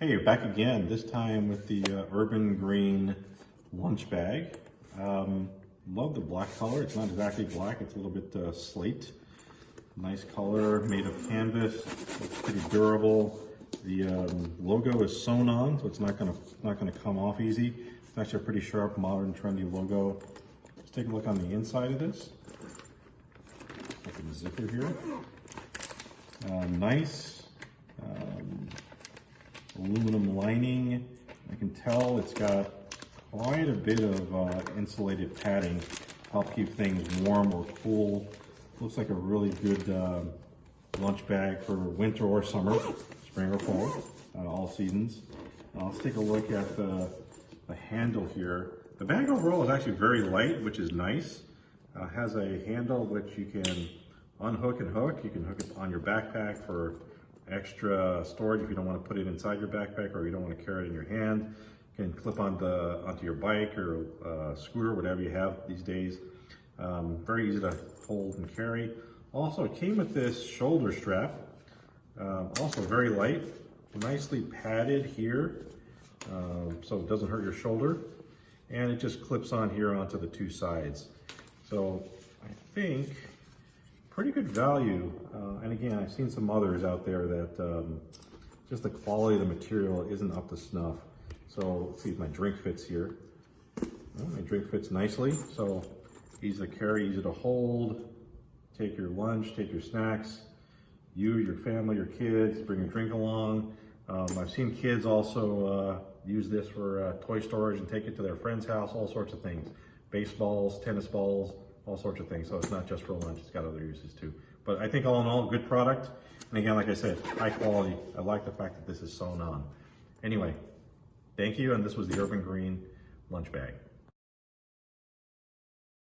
Hey, back again, this time with the Urban Green lunch bag. Love the black color. It's not exactly black, it's a little bit slate. Nice color, made of canvas, looks pretty durable. The logo is sewn on, so it's not gonna come off easy. It's actually a pretty sharp, modern, trendy logo. Let's take a look on the inside of this. Open the zipper here. Nice. Aluminum lining. I can tell it's got quite a bit of insulated padding to help keep things warm or cool. Looks like a really good lunch bag for winter or summer, spring or fall, all seasons. Let's take a look at the handle here. The bag overall is actually very light, which is nice. Has a handle which you can unhook and hook. You can hook it on your backpack for extra storage if you don't want to put it inside your backpack or you don't want to carry it in your hand. You can clip onto your bike or scooter, whatever you have these days. Very easy to hold and carry. Also, it came with this shoulder strap, also very light, nicely padded here, so it doesn't hurt your shoulder, and it just clips on here onto the two sides. So I think pretty good value, and again, I've seen some others out there that just the quality of the material isn't up to snuff. So let's see if my drink fits here. Well, my drink fits nicely, so easy to carry, easy to hold. Take your lunch, take your snacks. You, your family, your kids, bring a drink along. I've seen kids also use this for toy storage and take it to their friend's house, all sorts of things. Baseballs, tennis balls, all sorts of things. So it's not just for lunch, it's got other uses too. But I think all in all, good product. And again, like I said, high quality. I like the fact that this is sewn on. Anyway, thank you, and this was the Urban Green lunch bag.